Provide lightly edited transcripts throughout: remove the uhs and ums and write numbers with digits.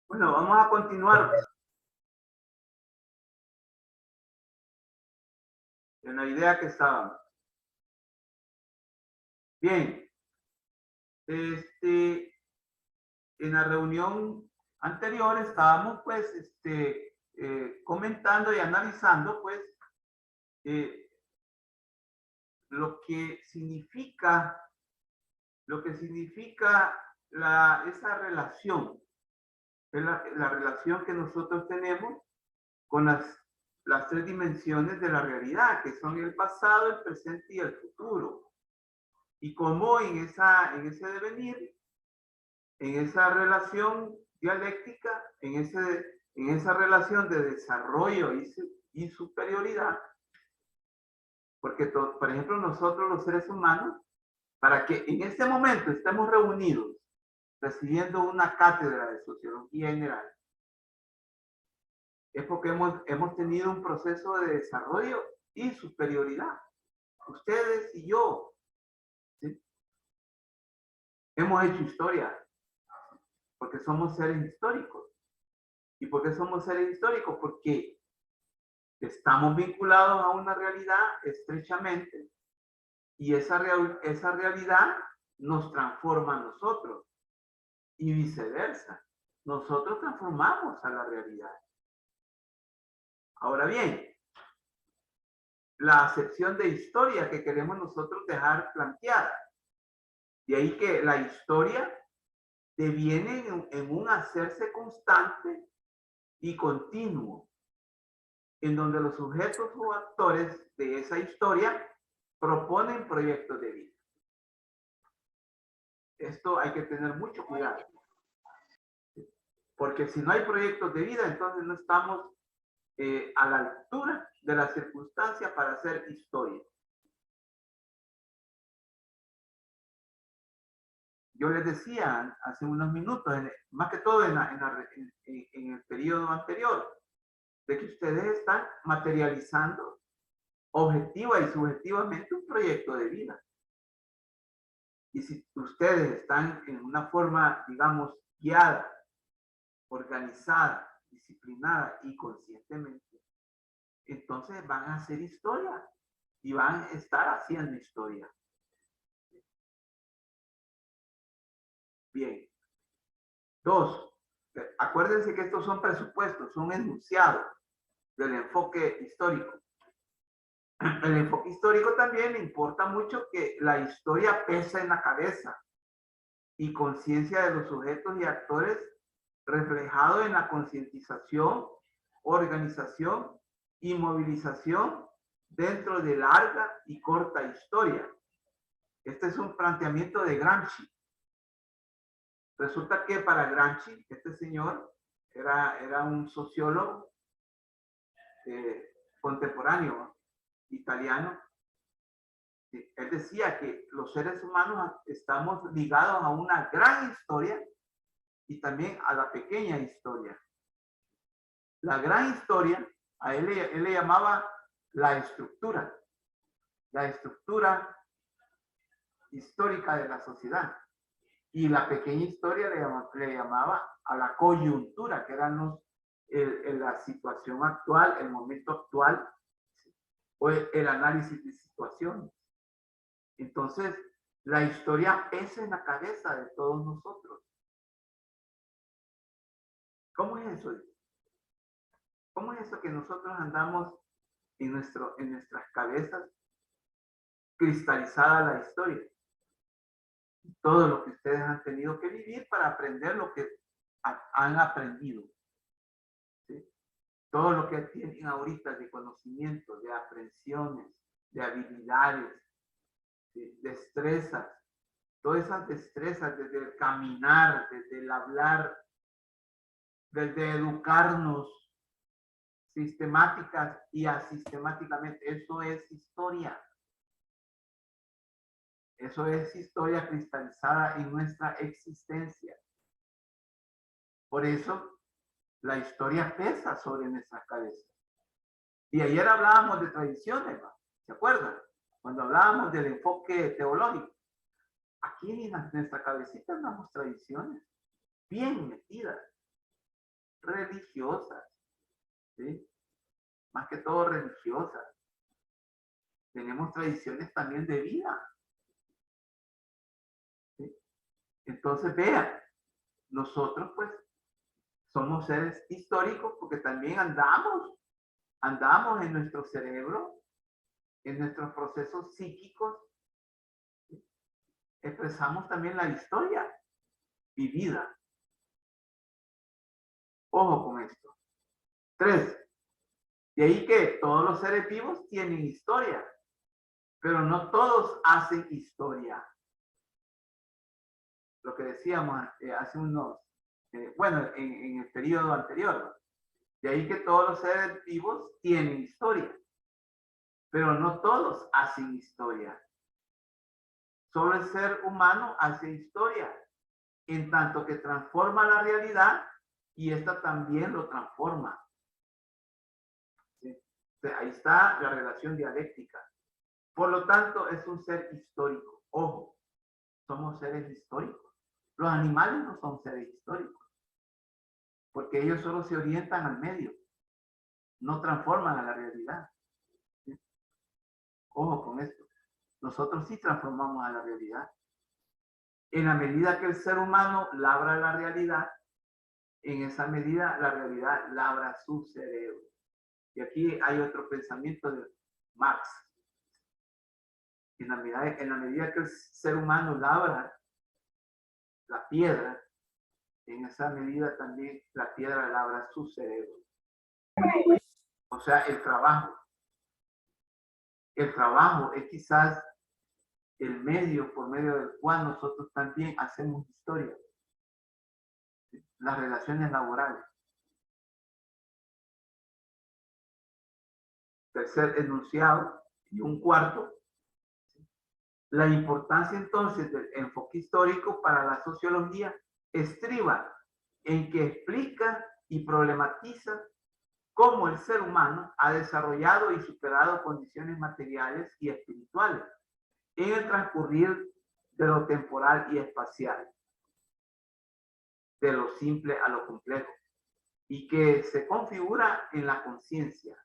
Bueno, vamos a continuar en la idea que estábamos. Bien, en la reunión anterior estábamos pues comentando y analizando pues eh, lo que significa esa relación, la relación que nosotros tenemos con las tres dimensiones de la realidad, que son el pasado, el presente y el futuro. Y cómo en ese devenir, en esa relación dialéctica, en esa relación de desarrollo y superioridad, porque por ejemplo nosotros los seres humanos, para que en este momento estemos reunidos recibiendo una cátedra de sociología general, es porque hemos tenido un proceso de desarrollo y superioridad. Ustedes y yo, ¿sí? Hemos hecho historia, porque somos seres históricos. ¿Y por qué somos seres históricos? Porque estamos vinculados a una realidad estrechamente y esa realidad nos transforma a nosotros y viceversa. Nosotros transformamos a la realidad. Ahora bien, la acepción de historia que queremos nosotros dejar planteada. De ahí que la historia deviene en un hacerse constante y continuo, en donde los sujetos o actores de esa historia proponen proyectos de vida. Esto hay que tener mucho cuidado, porque si no hay proyectos de vida, entonces no estamos a la altura de las circunstancias para hacer historia. Yo les decía hace unos minutos, más que todo en el periodo anterior, de que ustedes están materializando objetiva y subjetivamente un proyecto de vida. Y si ustedes están en una forma, digamos, guiada, organizada, disciplinada y conscientemente, entonces van a hacer historia y van a estar haciendo historia. Bien. Dos, acuérdense que estos son presupuestos, son enunciados del enfoque histórico. El enfoque histórico también le importa mucho que la historia pesa en la cabeza y conciencia de los sujetos y actores reflejado en la concientización, organización y movilización dentro de larga y corta historia. Este es un planteamiento de Gramsci. Resulta que para Gramsci, este señor era un sociólogo contemporáneo italiano. Él decía que los seres humanos estamos ligados a una gran historia y también a la pequeña historia. La gran historia, a él le llamaba la estructura histórica de la sociedad. Y la pequeña historia le llamaba a la coyuntura, que eran la situación actual, el momento actual, o el análisis de situaciones. Entonces, la historia pesa en la cabeza de todos nosotros. ¿Cómo es eso? ¿Cómo es eso que nosotros andamos en nuestras cabezas cristalizada la historia? Todo lo que ustedes han tenido que vivir para aprender lo que han aprendido. ¿Sí? Todo lo que tienen ahorita de conocimiento, de aprensiones, de habilidades, de destrezas, todas esas destrezas desde el caminar, desde el hablar, desde educarnos sistemáticas y asistemáticamente, eso es historia. Eso es historia cristalizada en nuestra existencia. Por eso la historia pesa sobre nuestras cabezas. Y ayer hablábamos de tradiciones, ¿no? ¿Se acuerdan? Cuando hablábamos del enfoque teológico. Aquí en nuestra cabecita andamos tradiciones bien metidas. religiosas, ¿sí? Más que todo religiosas. Tenemos tradiciones también de vida, ¿sí? Entonces, vean, nosotros pues somos seres históricos porque también andamos en nuestro cerebro, en nuestros procesos psíquicos, ¿sí? Expresamos también la historia vivida. Ojo con esto. 3. De ahí que todos los seres vivos tienen historia, pero no todos hacen historia. Lo que decíamos hace unos, bueno, en el periodo anterior, ¿no? De ahí que todos los seres vivos tienen historia, pero no todos hacen historia. Solo el ser humano hace historia, en tanto que transforma la realidad y esta también lo transforma. ¿Sí? O sea, ahí está la relación dialéctica. Por lo tanto, es un ser histórico. Ojo, somos seres históricos. Los animales no son seres históricos, porque ellos solo se orientan al medio, no transforman a la realidad. ¿Sí? Ojo con esto. Nosotros sí transformamos a la realidad. En la medida que el ser humano labra la realidad, en esa medida la realidad labra su cerebro. Y aquí hay otro pensamiento de Marx. En la medida que el ser humano labra la piedra, en esa medida también la piedra labra su cerebro. O sea, el trabajo. El trabajo es quizás el medio por medio del cual nosotros también hacemos historia. Las relaciones laborales. Tercer enunciado y un cuarto. La importancia entonces del enfoque histórico para la sociología estriba en que explica y problematiza cómo el ser humano ha desarrollado y superado condiciones materiales y espirituales en el transcurrir de lo temporal y espacial, de lo simple a lo complejo, y que se configura en la conciencia,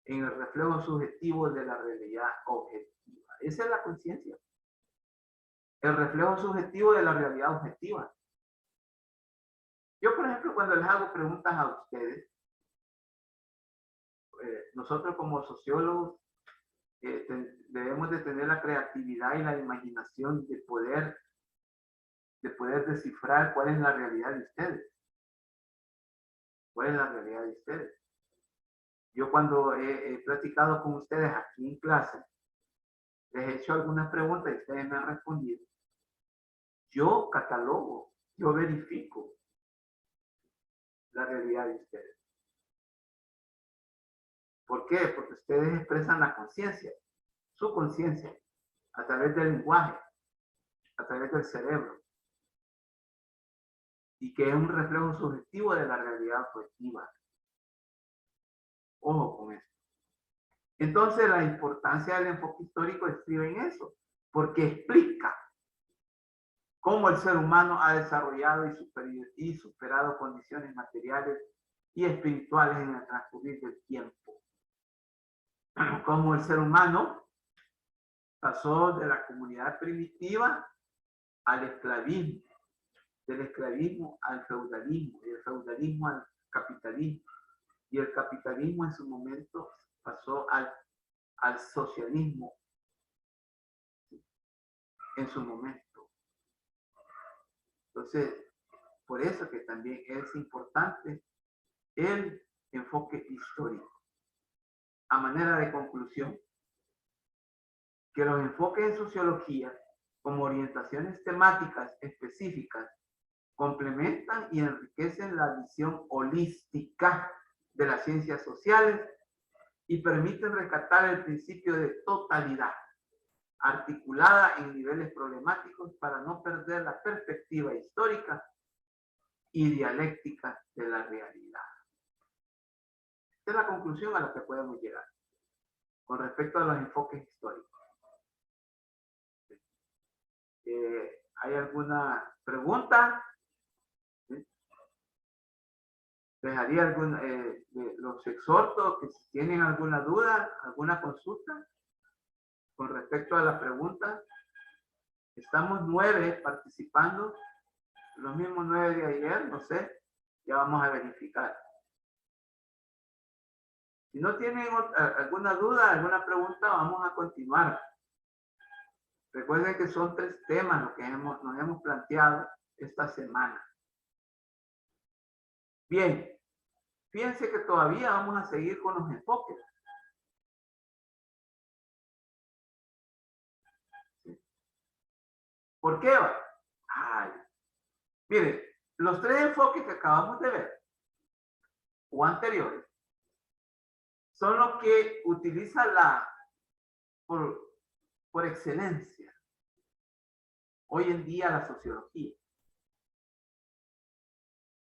en el reflejo subjetivo de la realidad objetiva. Esa es la conciencia, el reflejo subjetivo de la realidad objetiva. Yo, por ejemplo, cuando les hago preguntas a ustedes, nosotros como sociólogos debemos de tener la creatividad y la imaginación de poder descifrar cuál es la realidad de ustedes. ¿Cuál es la realidad de ustedes? Yo cuando he platicado con ustedes aquí en clase, les he hecho algunas preguntas y ustedes me han respondido. Yo catalogo, yo verifico la realidad de ustedes. ¿Por qué? Porque ustedes expresan la conciencia, su conciencia, a través del lenguaje, a través del cerebro, y que es un reflejo subjetivo de la realidad objetiva. Ojo con esto. Entonces, la importancia del enfoque histórico estriba en eso, porque explica cómo el ser humano ha desarrollado y superado condiciones materiales y espirituales en el transcurrir del tiempo. Cómo el ser humano pasó de la comunidad primitiva al esclavismo, del esclavismo al feudalismo, y del feudalismo al capitalismo, y el capitalismo en su momento pasó al socialismo en su momento. Entonces, por eso que también es importante el enfoque histórico. A manera de conclusión, que los enfoques en sociología como orientaciones temáticas específicas complementan y enriquecen la visión holística de las ciencias sociales y permiten rescatar el principio de totalidad, articulada en niveles problemáticos para no perder la perspectiva histórica y dialéctica de la realidad. Esta es la conclusión a la que podemos llegar con respecto a los enfoques históricos. ¿Hay alguna pregunta? ¿Sí? Los exhorto que si tienen alguna duda, alguna consulta con respecto a la pregunta. Estamos 9 participando, los mismos 9 de ayer, no sé, ya vamos a verificar. Si no tienen alguna duda, alguna pregunta, vamos a continuar. Recuerden que son 3 temas los que nos hemos planteado esta semana. Bien, fíjense que todavía vamos a seguir con los enfoques. ¿Por qué? Ay, miren, los 3 enfoques que acabamos de ver, o anteriores, son los que utiliza por excelencia hoy en día la sociología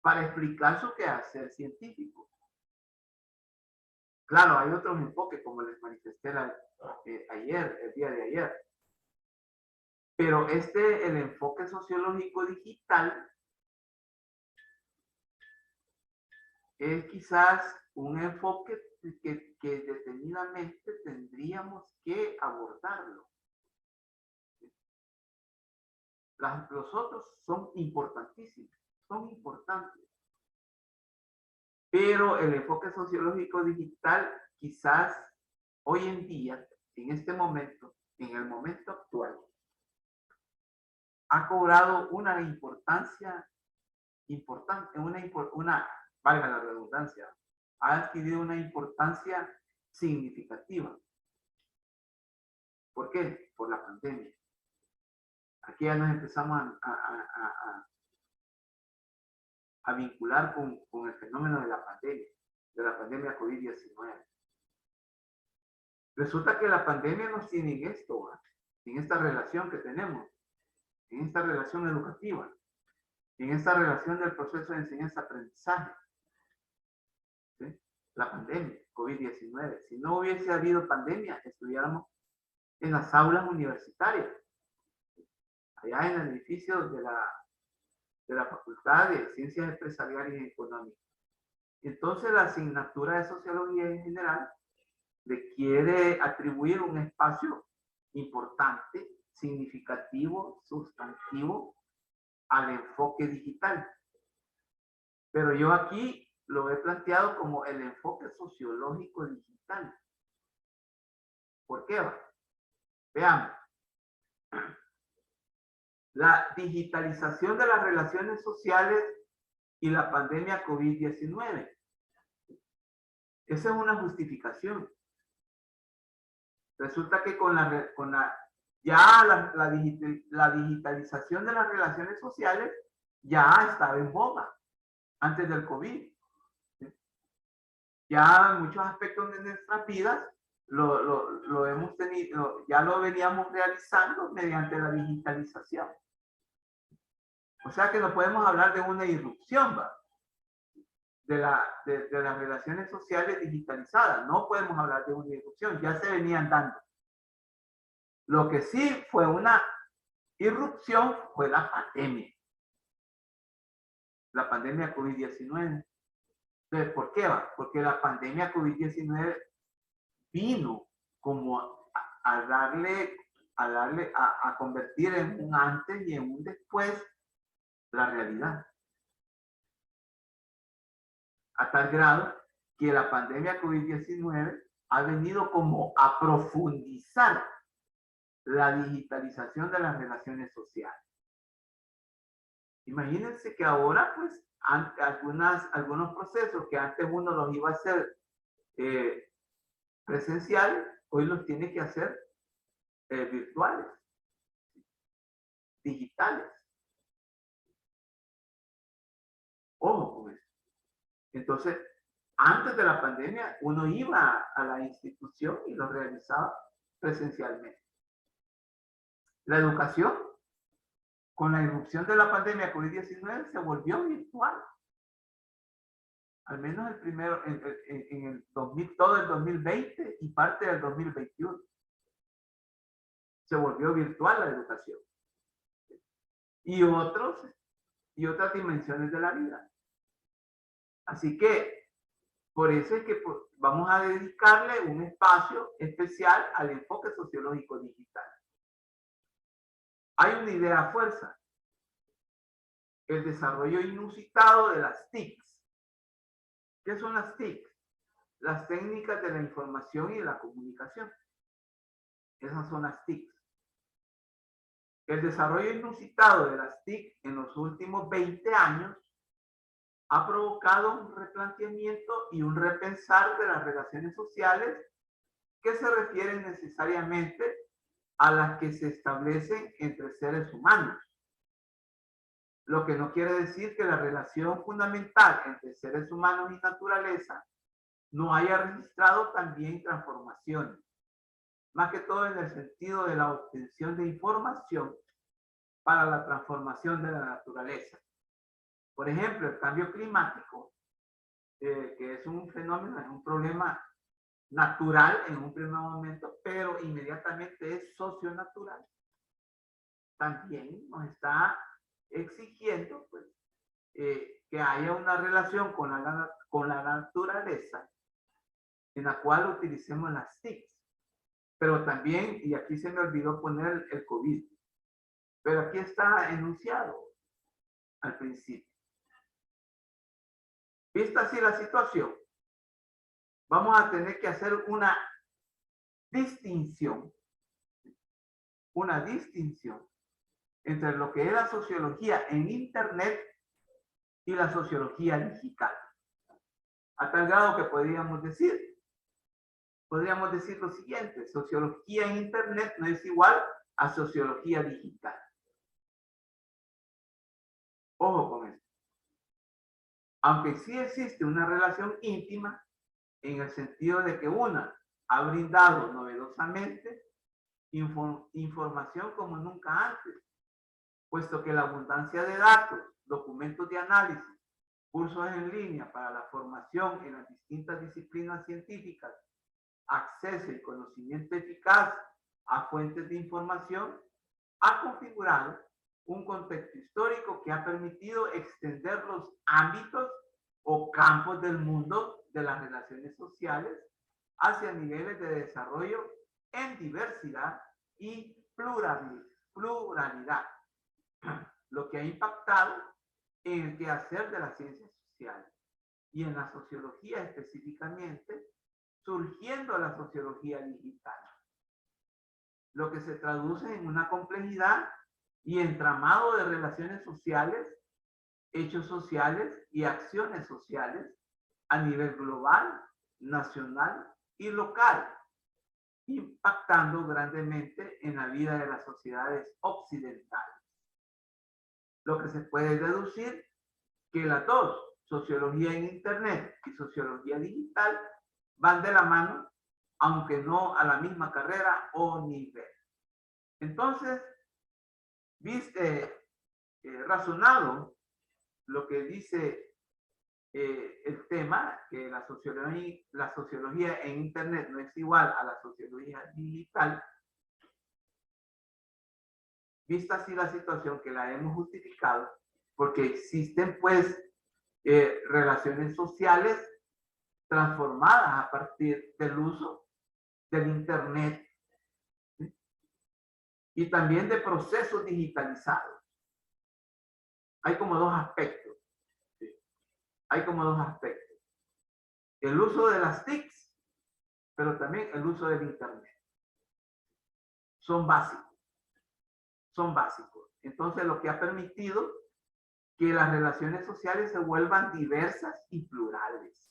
para explicar su quehacer científico. Claro, hay otros enfoques, como les manifesté ayer, el día de ayer. Pero el enfoque sociológico digital es quizás un enfoque que detenidamente tendríamos que abordarlo. Los otros son importantísimos, son importantes. Pero el enfoque sociológico digital quizás hoy en día, en este momento, en el momento actual, ha cobrado una importancia importante, valga la redundancia, ha adquirido una importancia significativa. ¿Por qué? Por la pandemia. Aquí ya nos empezamos a vincular con el fenómeno de la pandemia COVID-19. Resulta que la pandemia nos tiene en esto, en esta relación que tenemos, en esta relación educativa, en esta relación del proceso de enseñanza-aprendizaje. ¿Sí? La pandemia, COVID-19. Si no hubiese habido pandemia, estuviéramos en las aulas universitarias, allá en el edificio de la Facultad de Ciencias Empresariales y Económicas. Entonces, la asignatura de Sociología en general le quiere atribuir un espacio importante, significativo, sustantivo al enfoque digital. Pero yo aquí lo he planteado como el enfoque sociológico digital. ¿Por qué? Veamos. La digitalización de las relaciones sociales y la pandemia COVID-19. Esa es una justificación. Resulta que la digitalización de las relaciones sociales ya estaba en boga antes del COVID. Ya en muchos aspectos de nuestras vidas lo hemos tenido, ya lo veníamos realizando mediante la digitalización. O sea que no podemos hablar de una irrupción, ¿va? De las relaciones sociales digitalizadas. No podemos hablar de una irrupción, ya se venían dando. Lo que sí fue una irrupción fue la pandemia. La pandemia COVID-19. Entonces, ¿por qué va? Porque la pandemia COVID-19 vino como a convertir en un antes y en un después la realidad. A tal grado que la pandemia COVID-19 ha venido como a profundizar la digitalización de las relaciones sociales. Imagínense que ahora, pues, algunos procesos que antes uno los iba a hacer presenciales, hoy los tiene que hacer virtuales, digitales. Ojo con eso. Entonces, antes de la pandemia, uno iba a la institución y lo realizaba presencialmente. La educación, con la irrupción de la pandemia COVID-19, se volvió virtual. Al menos el primero, en el 2000, todo el 2020 y parte del 2021. Se volvió virtual la educación. Y otras dimensiones de la vida. Así que por eso es que vamos a dedicarle un espacio especial al enfoque sociológico digital. Hay una idea a fuerza: el desarrollo inusitado de las TICs. ¿Qué son las TIC? Las técnicas de la información y de la comunicación. Esas son las TIC. El desarrollo inusitado de las TIC en los últimos 20 años ha provocado un replanteamiento y un repensar de las relaciones sociales que se refieren necesariamente a las que se establecen entre seres humanos. Lo que no quiere decir que la relación fundamental entre seres humanos y naturaleza no haya registrado también transformaciones, más que todo en el sentido de la obtención de información para la transformación de la naturaleza. Por ejemplo, el cambio climático, que es un fenómeno, es un problema natural en un primer momento, pero inmediatamente es socionatural. También nos está exigiendo pues, que haya una relación con la naturaleza en la cual utilicemos las TICs. Pero también, y aquí se me olvidó poner el COVID, pero aquí está enunciado al principio. Vista así la situación, vamos a tener que hacer una distinción entre lo que es la sociología en Internet y la sociología digital. A tal grado que podríamos decir lo siguiente: sociología en Internet no es igual a sociología digital. Ojo con esto. Aunque sí existe una relación íntima en el sentido de que una ha brindado novedosamente información como nunca antes, puesto que la abundancia de datos, documentos de análisis, cursos en línea para la formación en las distintas disciplinas científicas, acceso y conocimiento eficaz a fuentes de información, ha configurado un contexto histórico que ha permitido extender los ámbitos o campos del mundo de las relaciones sociales hacia niveles de desarrollo en diversidad y pluralidad, lo que ha impactado en el quehacer de las ciencias sociales y en la sociología específicamente, surgiendo la sociología digital, lo que se traduce en una complejidad y entramado de relaciones sociales, hechos sociales y acciones sociales a nivel global, nacional y local, impactando grandemente en la vida de las sociedades occidentales. Lo que se puede deducir que las dos, sociología en Internet y sociología digital, van de la mano, aunque no a la misma carrera o nivel. Entonces, razonado lo que dice el tema, que la sociología en Internet no es igual a la sociología digital, vista así la situación, que la hemos justificado, porque existen pues relaciones sociales transformadas a partir del uso del Internet, ¿sí? Y también de procesos digitalizados. Hay como dos aspectos. ¿Sí? Hay como dos aspectos. El uso de las TICs, pero también el uso del Internet. Son básicos. Son básicos. Entonces, lo que ha permitido que las relaciones sociales se vuelvan diversas y plurales.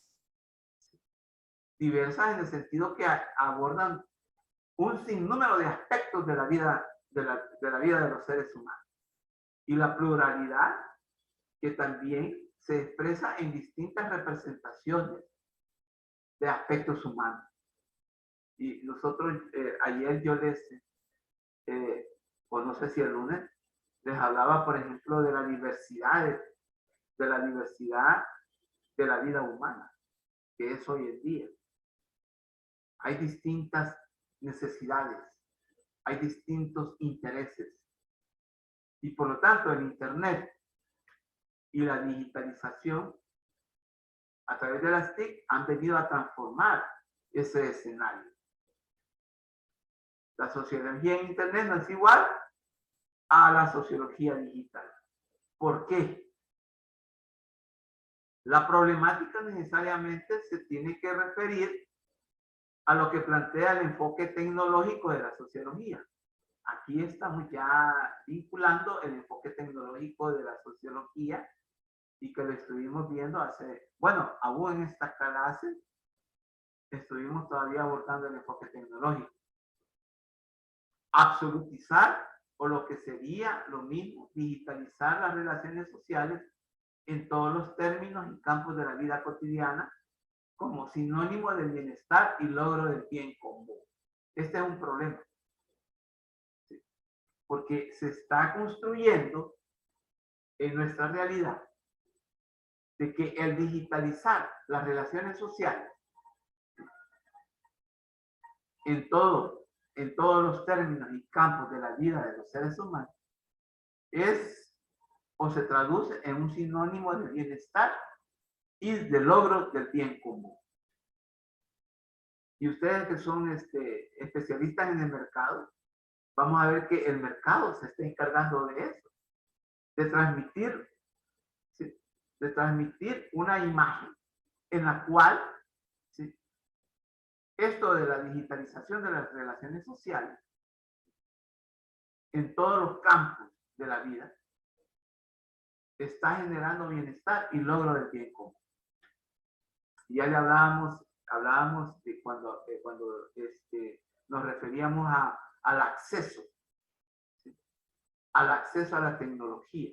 Diversas en el sentido que abordan un sinnúmero de aspectos de la vida de los seres humanos. Y la pluralidad, que también se expresa en distintas representaciones de aspectos humanos. Y nosotros, ayer yo o no sé si el lunes, les hablaba, por ejemplo, de la diversidad de la vida humana, que es hoy en día. Hay distintas necesidades, hay distintos intereses. Y por lo tanto, el Internet y la digitalización a través de las TIC, han venido a transformar ese escenario. La sociología en Internet no es igual a la sociología digital. ¿Por qué? La problemática necesariamente se tiene que referir a lo que plantea el enfoque tecnológico de la sociología. Aquí estamos ya vinculando el enfoque tecnológico de la sociología y que lo estuvimos viendo hace, bueno, aún en esta clase estuvimos todavía abordando el enfoque tecnológico. Absolutizar, o lo que sería lo mismo, digitalizar las relaciones sociales en todos los términos y campos de la vida cotidiana como sinónimo de bienestar y logro del bien común. Este es un problema. ¿Sí? Porque se está construyendo en nuestra realidad de que el digitalizar las relaciones sociales en todos los términos y campos de la vida de los seres humanos es o se traduce en un sinónimo de bienestar y de logro del bien común. Y ustedes que son especialistas en el mercado, vamos a ver que el mercado se está encargando de eso, de transmitir, ¿sí? De transmitir una imagen en la cual, ¿sí?, esto de la digitalización de las relaciones sociales en todos los campos de la vida está generando bienestar y logro del bien común. Y ya le hablábamos de cuando nos referíamos al acceso, ¿sí?, al acceso a la tecnología.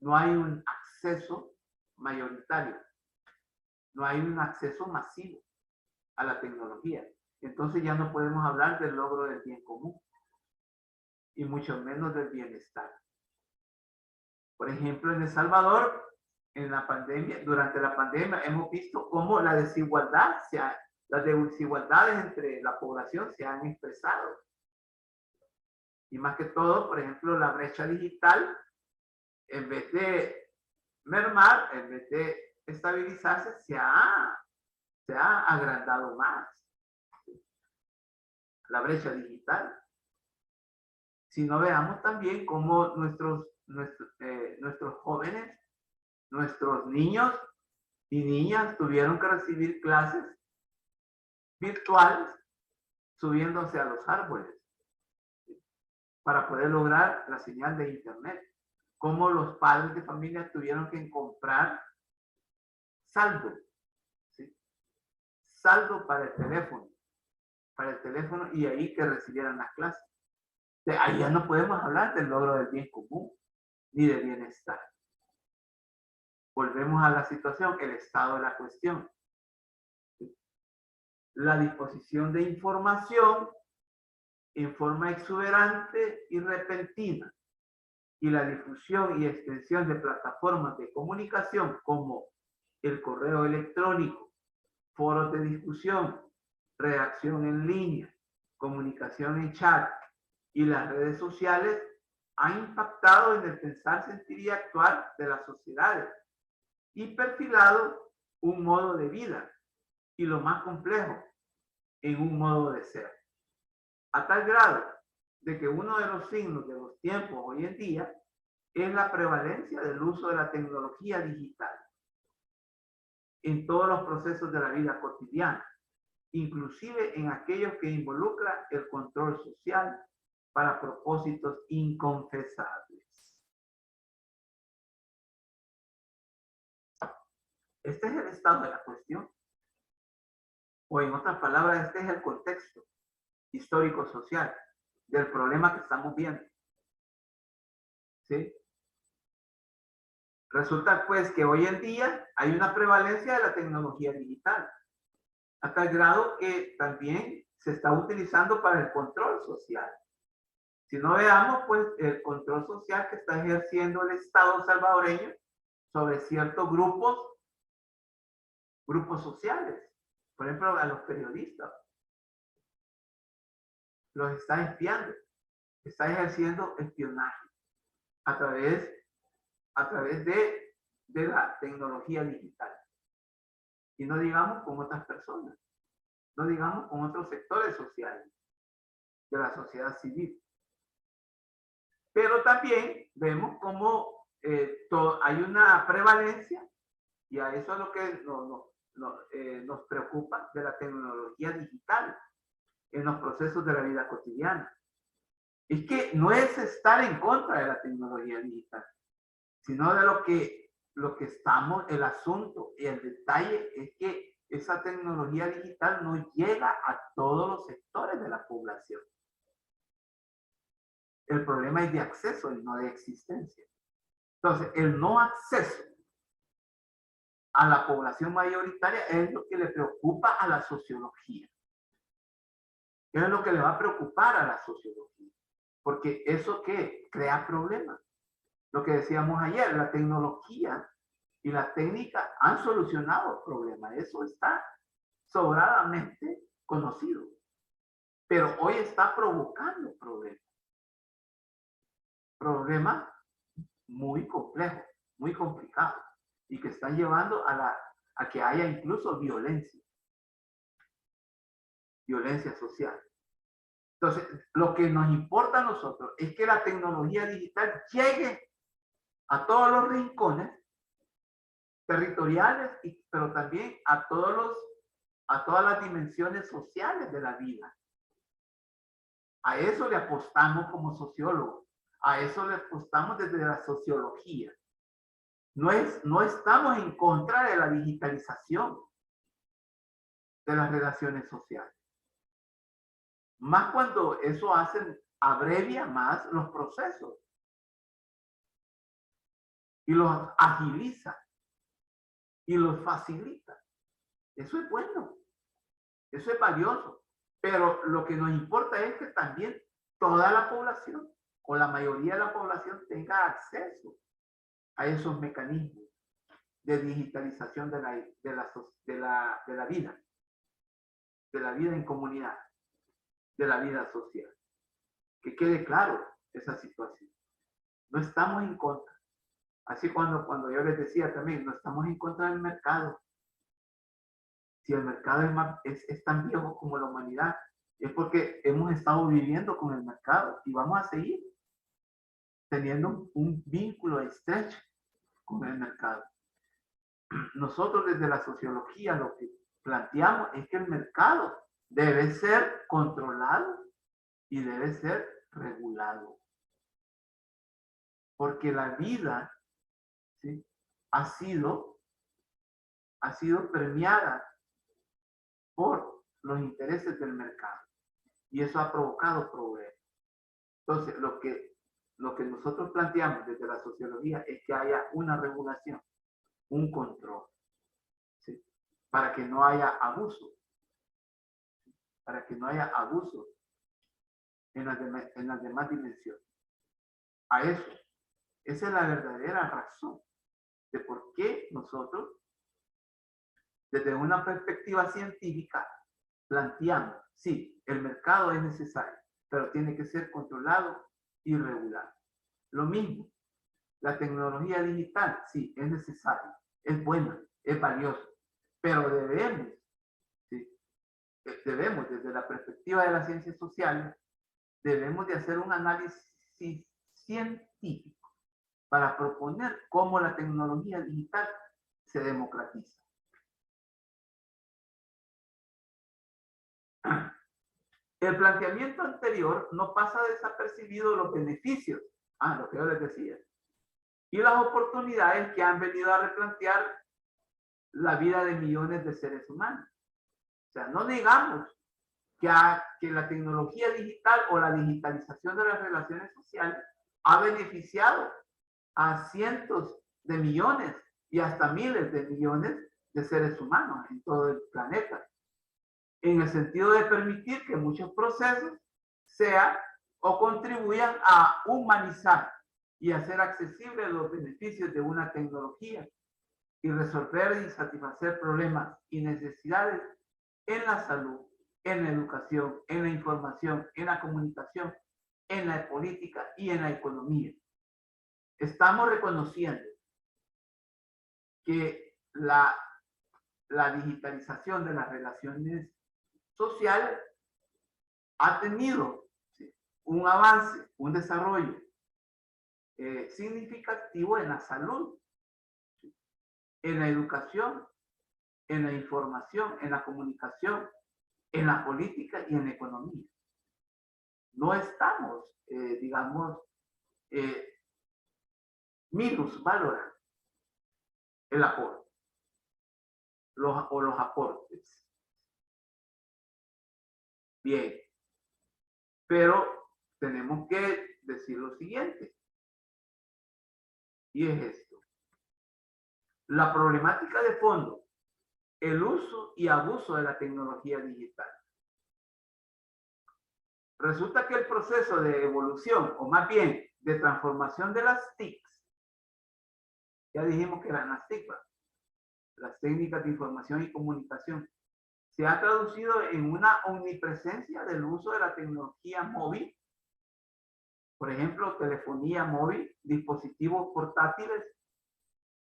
No hay un acceso mayoritario, no hay un acceso masivo a la tecnología. Entonces ya no podemos hablar del logro del bien común y mucho menos del bienestar. Por ejemplo, en El Salvador, en la pandemia, durante la pandemia, hemos visto cómo las desigualdades entre la población se han expresado. Y más que todo, por ejemplo, la brecha digital, en vez de mermar, en vez de estabilizarse, se ha agrandado más. La brecha digital. Si no, veamos también cómo nuestros jóvenes, nuestros niños y niñas tuvieron que recibir clases virtuales subiéndose a los árboles para poder lograr la señal de internet. Cómo los padres de familia tuvieron que comprar saldo, ¿sí?, saldo para el teléfono y ahí que recibieran las clases. Ahí ya no podemos hablar del logro del bien común ni de bienestar. Volvemos a la situación, el estado de la cuestión. La disposición de información en forma exuberante y repentina y la difusión y extensión de plataformas de comunicación como el correo electrónico, foros de discusión, redacción en línea, comunicación en chat y las redes sociales han impactado en el pensar, sentir y actuar de las sociedades y perfilado un modo de vida y lo más complejo, en un modo de ser. A tal grado de que uno de los signos de los tiempos hoy en día es la prevalencia del uso de la tecnología digital en todos los procesos de la vida cotidiana, inclusive en aquellos que involucran el control social para propósitos inconfesables. Este es el estado de la cuestión. O en otras palabras, este es el contexto histórico-social del problema que estamos viendo. ¿Sí? Resulta pues que hoy en día hay una prevalencia de la tecnología digital, a tal grado que también se está utilizando para el control social. Si no, veamos pues el control social que está ejerciendo el Estado salvadoreño sobre ciertos grupos sociales. Por ejemplo, a los periodistas. Los está espiando. Está ejerciendo espionaje a través de la tecnología digital. Y no digamos con otras personas, no digamos con otros sectores sociales de la sociedad civil. Pero también vemos cómo hay una prevalencia, y a eso es lo que nos preocupa, de la tecnología digital en los procesos de la vida cotidiana. Es que no es estar en contra de la tecnología digital, sino de lo que estamos, el asunto y el detalle es que esa tecnología digital no llega a todos los sectores de la población. El problema es de acceso y no de existencia. Entonces, el no acceso a la población mayoritaria es lo que le preocupa a la sociología. Es lo que le va a preocupar a la sociología. Porque eso que crea problemas. Lo que decíamos ayer, la tecnología y la técnica han solucionado problemas. Eso está sobradamente conocido. Pero hoy está provocando problemas. Problemas muy complejos, muy complicados. Y que están llevando a que haya incluso violencia. Violencia social. Entonces, lo que nos importa a nosotros es que la tecnología digital llegue a todos los rincones territoriales, pero también a todas las dimensiones sociales de la vida. A eso le apostamos como sociólogos, a eso le apostamos desde la sociología. No estamos en contra de la digitalización de las relaciones sociales. Más cuando eso abrevia más los procesos y los agiliza y los facilita. Eso es bueno, eso es valioso, pero lo que nos importa es que también toda la población o la mayoría de la población tenga acceso a esos mecanismos de digitalización de la vida en comunidad, de la vida social. Que quede claro esa situación. No estamos en contra. Así cuando yo les decía también, no estamos en contra del mercado. Si el mercado es tan viejo como la humanidad, es porque hemos estado viviendo con el mercado y vamos a seguir teniendo un vínculo estrecho con el mercado. Nosotros desde la sociología lo que planteamos es que el mercado debe ser controlado y debe ser regulado. Porque la vida, ¿sí?, ha sido premiada por los intereses del mercado. Y eso ha provocado problemas. Entonces, lo que nosotros planteamos desde la sociología es que haya una regulación, un control, ¿sí?, para que no haya abuso. Para que no haya abuso en las demás dimensiones. A eso. Esa es la verdadera razón de por qué nosotros, desde una perspectiva científica, planteamos, sí, el mercado es necesario, pero tiene que ser controlado y regulado. Lo mismo, la tecnología digital, sí, es necesaria, es buena, es valiosa, pero debemos, desde la perspectiva de las ciencias sociales, debemos de hacer un análisis científico para proponer cómo la tecnología digital se democratiza. El planteamiento anterior no pasa desapercibido los beneficios, lo que yo les decía, y las oportunidades que han venido a replantear la vida de millones de seres humanos. O sea, no negamos que la tecnología digital o la digitalización de las relaciones sociales ha beneficiado a cientos de millones y hasta miles de millones de seres humanos en todo el planeta, en el sentido de permitir que muchos procesos sean o contribuyan a humanizar y hacer accesibles los beneficios de una tecnología y resolver y satisfacer problemas y necesidades en la salud, en la educación, en la información, en la comunicación, en la política y en la economía. Estamos reconociendo que la digitalización de las relaciones sociales ha tenido, ¿sí?, un avance, un desarrollo significativo en la salud, ¿sí?, en la educación, en la información, en la comunicación, en la política y en la economía. No estamos, digamos, minusvalorando el aporte, los aportes. Bien, pero tenemos que decir lo siguiente, y es esto. La problemática de fondo, el uso y abuso de la tecnología digital. Resulta que el proceso de evolución, o más bien de transformación de las TICs, ya dijimos que eran las TIC, las técnicas de información y comunicación, se ha traducido en una omnipresencia del uso de la tecnología móvil, por ejemplo, telefonía móvil, dispositivos portátiles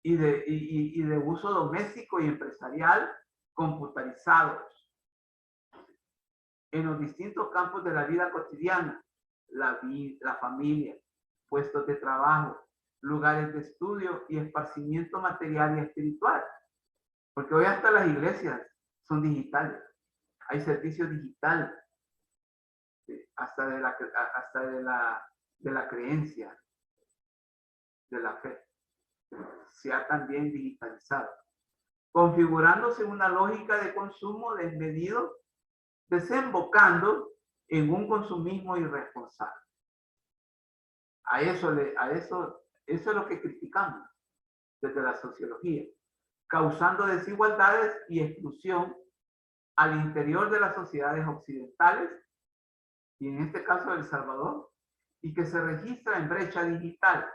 y de uso doméstico y empresarial computarizados en los distintos campos de la vida cotidiana, la familia, puestos de trabajo, lugares de estudio y esparcimiento material y espiritual. Porque hoy hasta las iglesias son digitales. Hay servicios digitales, hasta de la creencia, de la fe. Se ha también digitalizado, configurándose una lógica de consumo desmedido, desembocando en un consumismo irresponsable. Eso es lo que criticamos desde la sociología, causando desigualdades y exclusión al interior de las sociedades occidentales, y en este caso de El Salvador, y que se registra en brecha digital,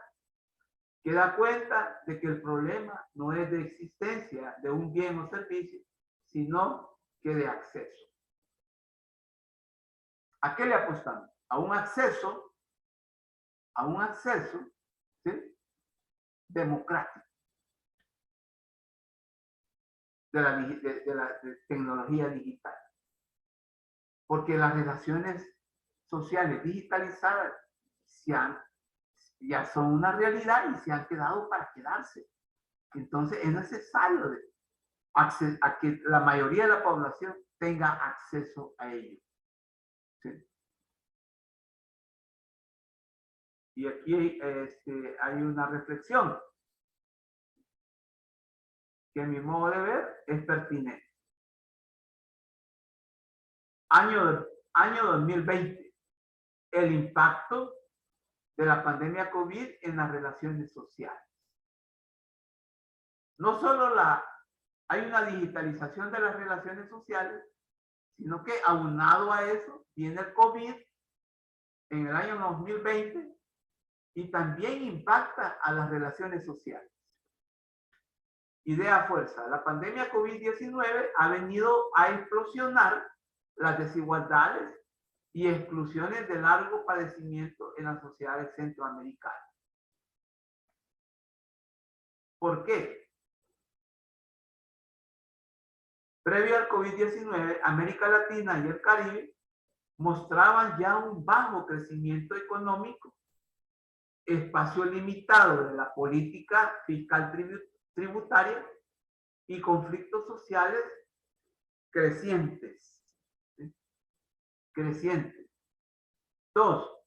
que da cuenta de que el problema no es de existencia de un bien o servicio, sino que de acceso. ¿A qué le apostamos? A un acceso, ¿sí?, democrático de la tecnología digital. Porque las relaciones sociales digitalizadas ya son una realidad y se han quedado para quedarse. Entonces es necesario a que la mayoría de la población tenga acceso a ello. ¿Sí? Y aquí hay una reflexión que a mi modo de ver es pertinente. Año 2020, el impacto de la pandemia COVID en las relaciones sociales. No solo hay una digitalización de las relaciones sociales, sino que aunado a eso viene el COVID en el año 2020 y también impacta a las relaciones sociales. Idea fuerza, la pandemia COVID-19 ha venido a explosionar las desigualdades y exclusiones de largo padecimiento en las sociedades centroamericanas. ¿Por qué? Previo al COVID-19, América Latina y el Caribe mostraban ya un bajo crecimiento económico, espacio limitado de la política fiscal tributaria y conflictos sociales crecientes. ¿Sí? Crecientes. 2.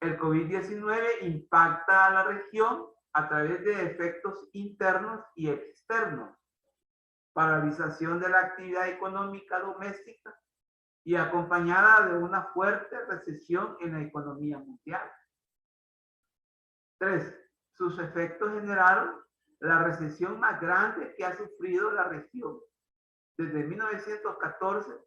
El COVID-19 impacta a la región a través de efectos internos y externos, paralización de la actividad económica doméstica y acompañada de una fuerte recesión en la economía mundial. 3. Sus efectos generaron la recesión más grande que ha sufrido la región desde 1914,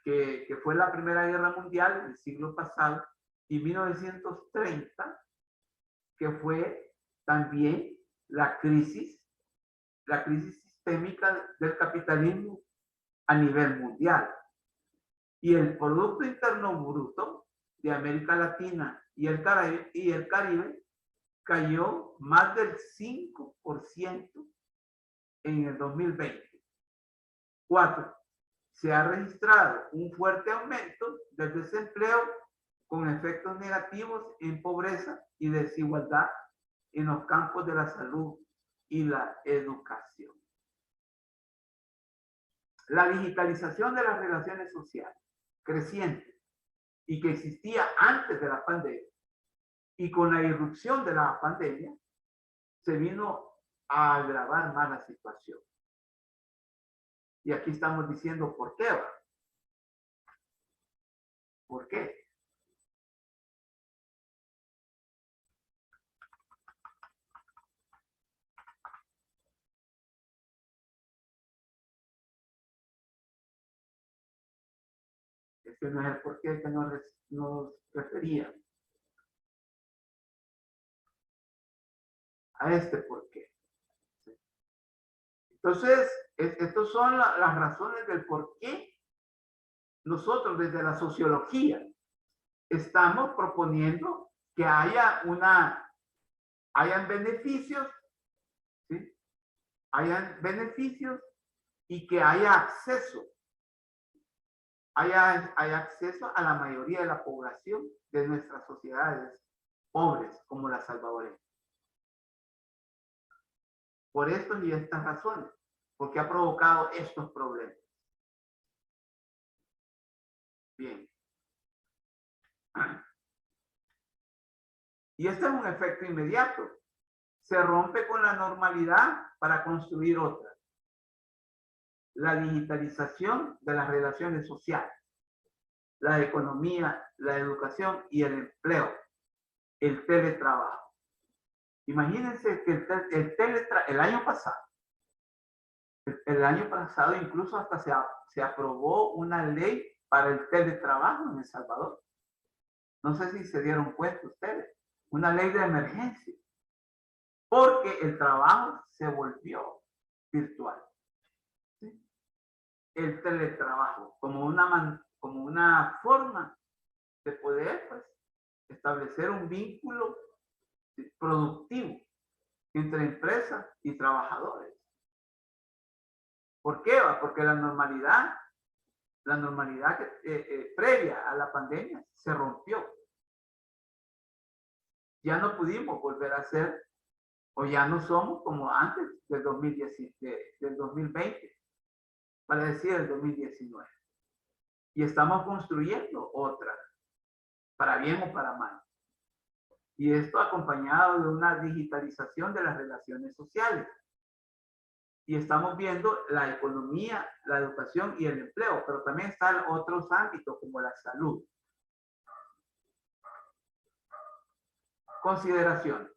que fue la Primera Guerra Mundial del siglo pasado, y 1930, que fue también la crisis sistémica del capitalismo a nivel mundial. Y el Producto Interno Bruto de América Latina y el Caribe cayó más del 5% en el 2020. 4. Se ha registrado un fuerte aumento del desempleo con efectos negativos en pobreza y desigualdad en los campos de la salud y la educación. La digitalización de las relaciones sociales creciente y que existía antes de la pandemia y con la irrupción de la pandemia se vino a agravar más la situación. Y aquí estamos diciendo por qué va. ¿Por qué? Ese no es el por qué que nos refería. A este por qué. Entonces, estas son las razones del por qué nosotros desde la sociología estamos proponiendo que hayan beneficios, ¿sí? Hayan beneficios y que haya acceso a la mayoría de la población de nuestras sociedades pobres como la salvadoreña. Por esto y estas razones, porque ha provocado estos problemas. Bien. Y este es un efecto inmediato. Se rompe con la normalidad para construir otra. La digitalización de las relaciones sociales, la economía, la educación y el empleo, el teletrabajo. Imagínense que el año pasado incluso hasta se aprobó una ley para el teletrabajo en El Salvador. No sé si se dieron cuenta ustedes. Una ley de emergencia. Porque el trabajo se volvió virtual. ¿Sí? El teletrabajo como una forma de poder pues, establecer un vínculo productivo entre empresas y trabajadores. ¿Por qué? Porque la normalidad previa a la pandemia se rompió. Ya no pudimos volver a ser, o ya no somos como antes del 2020, para decir el 2019. Y estamos construyendo otra, para bien o para mal. Y esto acompañado de una digitalización de las relaciones sociales. Y estamos viendo la economía, la educación y el empleo, pero también están otros ámbitos como la salud. Consideración.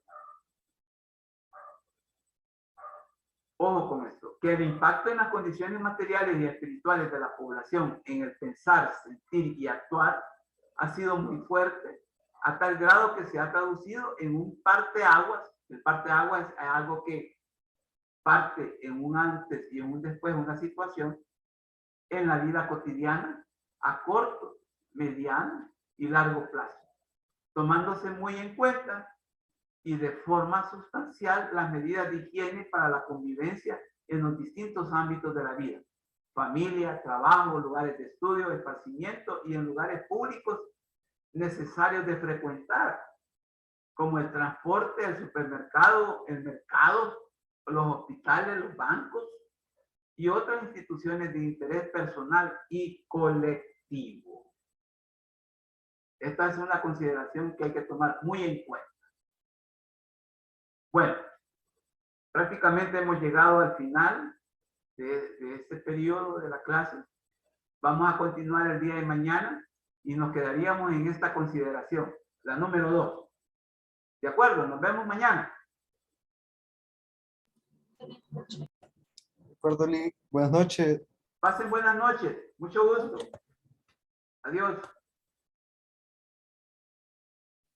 Ojo con esto, que el impacto en las condiciones materiales y espirituales de la población en el pensar, sentir y actuar ha sido muy fuerte, a tal grado que se ha traducido en un parteaguas. El parteaguas es algo que parte en un antes y en un después de una situación en la vida cotidiana a corto, mediano y largo plazo, tomándose muy en cuenta y de forma sustancial las medidas de higiene para la convivencia en los distintos ámbitos de la vida: familia, trabajo, lugares de estudio, esparcimiento y en lugares públicos necesarios de frecuentar, como el transporte, el supermercado, el mercado, los hospitales, los bancos y otras instituciones de interés personal y colectivo. Esta es una consideración que hay que tomar muy en cuenta. Bueno, prácticamente hemos llegado al final de este periodo de la clase. Vamos a continuar el día de mañana y nos quedaríamos en esta consideración, la número 2. ¿De acuerdo? Nos vemos mañana. De acuerdo, Lee. Buenas noches. Pasen buenas noches. Mucho gusto. Adiós.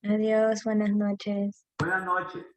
Adiós, buenas noches. Buenas noches.